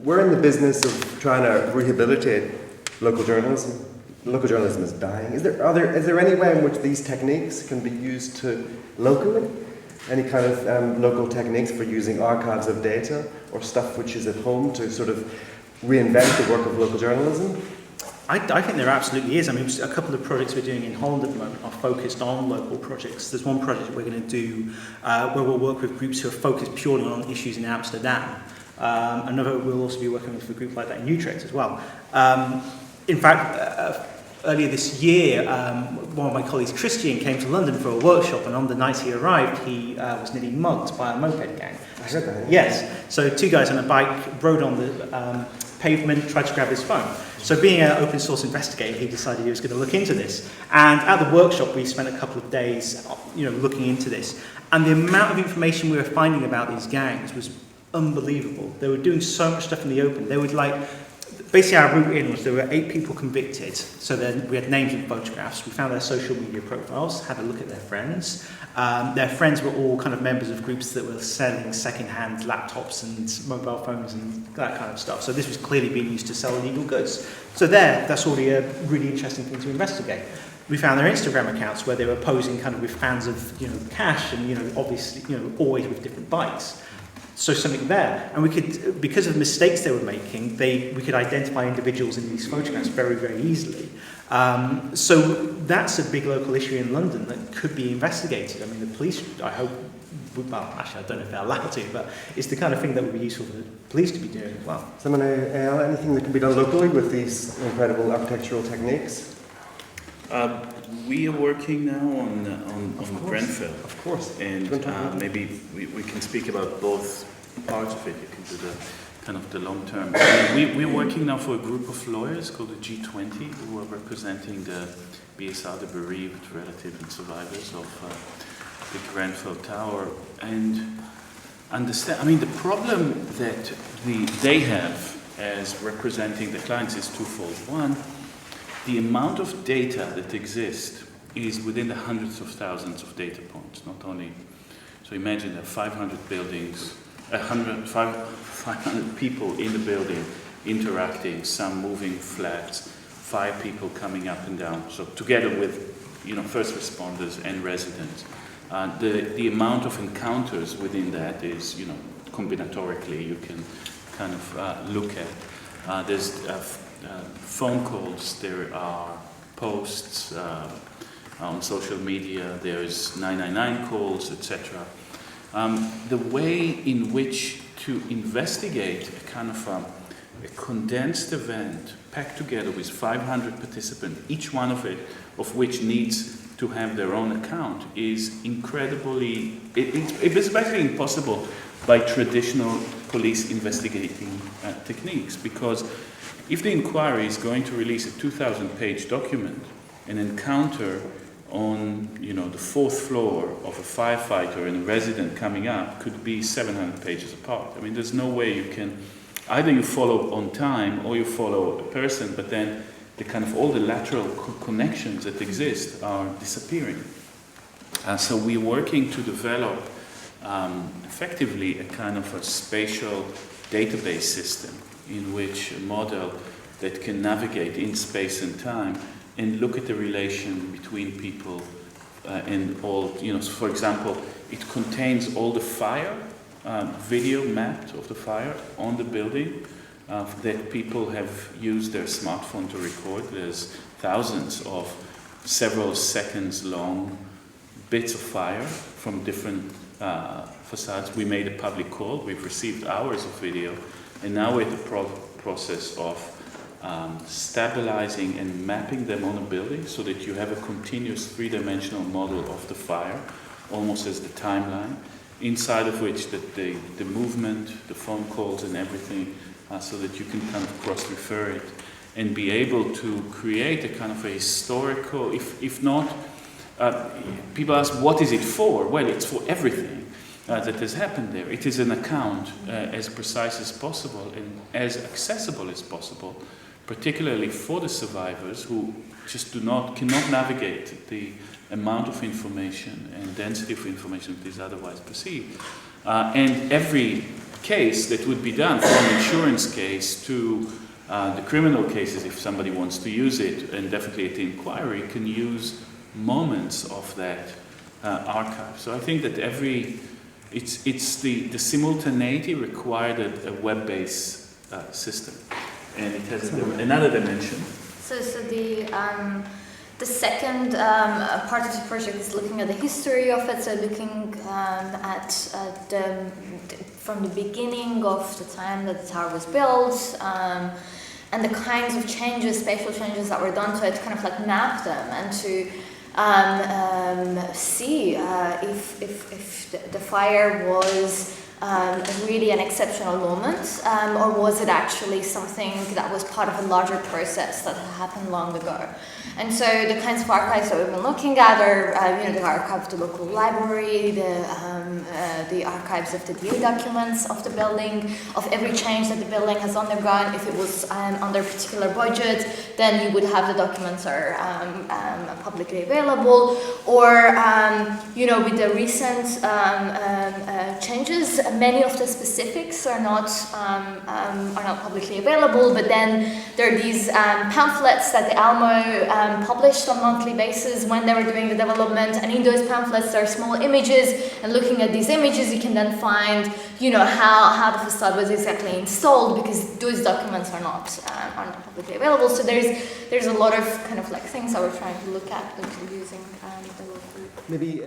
we're in the business of trying to rehabilitate local journalism. Local journalism is dying. Is there any way in which these techniques can be used to locally? Any kind of local techniques for using archives of data or stuff which is at home to sort of reinvent the work of local journalism? I think there absolutely is. I mean, a couple of projects we're doing in Holland at the moment are focused on local projects. There's one project we're going to do where we'll work with groups who are focused purely on issues in Amsterdam. Another we'll also be working with a group like that in Utrecht as well. In fact, earlier this year, one of my colleagues, Christian, came to London for a workshop, and on the night he arrived, he was nearly mugged by a moped gang. I heard that. Yes. So two guys on a bike rode on the pavement, tried to grab his phone. So being an open source investigator, he decided he was going to look into this. And at the workshop, we spent a couple of days, looking into this. And the amount of information we were finding about these gangs was unbelievable. They were doing so much stuff in the open. They would basically our route in was there were 8 people convicted. So then we had names and photographs. We found their social media profiles, had a look at their friends. Their friends were all kind of members of groups that were selling second-hand laptops and mobile phones and that kind of stuff. So this was clearly being used to sell illegal goods. So that's already a really interesting thing to investigate. We found their Instagram accounts where they were posing kind of with fans of cash and obviously always with different bikes. So something there, and we could, because of mistakes they were making, we could identify individuals in these photographs very, very easily. So that's a big local issue in London that could be investigated. I mean, the police, I hope, well, actually, I don't know if they're allowed to, but it's the kind of thing that would be useful for the police to be doing as well. Simon, anything that can be done locally with these incredible architectural techniques? We are working now on Grenfell. Of course. And maybe we can speak about both parts of it. You can do the kind of the long term. We're working now for a group of lawyers called the G20 who are representing the BSR, the bereaved relatives and survivors of the Grenfell Tower. And understand, I mean, the problem that they have as representing the clients is twofold. One, the amount of data that exists is within the hundreds of thousands of data points, not only, so imagine there are 500 buildings, 500 people in the building interacting, some moving flats, 5 people coming up and down, so together with first responders and residents. The amount of encounters within that is, combinatorically you can kind of look at. There's phone calls, there are posts on social media, there's 999 calls, etc. The way in which to investigate a kind of a condensed event packed together with 500 participants, each one of which needs to have their own account, is incredibly, it's basically impossible by traditional police investigating techniques, because if the inquiry is going to release a 2,000-page document, an encounter on the 4th floor of a firefighter and a resident coming up could be 700 pages apart. I mean, there's no way you can, either you follow on time or you follow a person, but then the kind of all the lateral connections that exist are disappearing. So we're working to develop effectively a kind of a spatial database system in which a model that can navigate in space and time and look at the relation between people and all, so for example, it contains all the fire, video mapped of the fire on the building that people have used their smartphone to record. There's thousands of several seconds long bits of fire from different facades. We made a public call, we've received hours of video, and now we're in the process of stabilizing and mapping them on a building so that you have a continuous 3-dimensional model of the fire, almost as the timeline, inside of which the movement, the phone calls and everything, so that you can kind of cross-refer it and be able to create a kind of a historical, if not, people ask, what is it for? Well, it's for everything that has happened there. It is an account as precise as possible and as accessible as possible, particularly for the survivors who just cannot navigate the amount of information and density of information that is otherwise perceived. And every case that would be done from insurance case to the criminal cases, if somebody wants to use it, and definitely at the inquiry, can use moments of that archive. So I think that it's the simultaneity required a web-based system, and it has another dimension. So the second part of the project is looking at the history of it, so looking at from the beginning of the time that the tower was built, and the kinds of changes, spatial changes that were done to it, kind of like map them and to see if the fire was really an exceptional moment, or was it actually something that was part of a larger process that had happened long ago. And so the kinds of archives that we've been looking at are, the archive of the local library, the archives of the DA documents of the building, of every change that the building has undergone. If it was under a particular budget, then you would have the documents are publicly available. Or, with the recent changes, many of the specifics are not publicly available. But then there are these pamphlets that the Almo published on a monthly basis when they were doing the development, and in those pamphlets there are small images, and looking at these images you can then find how the facade was exactly installed, because those documents are not publicly available. So there's a lot of kind of like things that we're trying to look at using the local. Maybe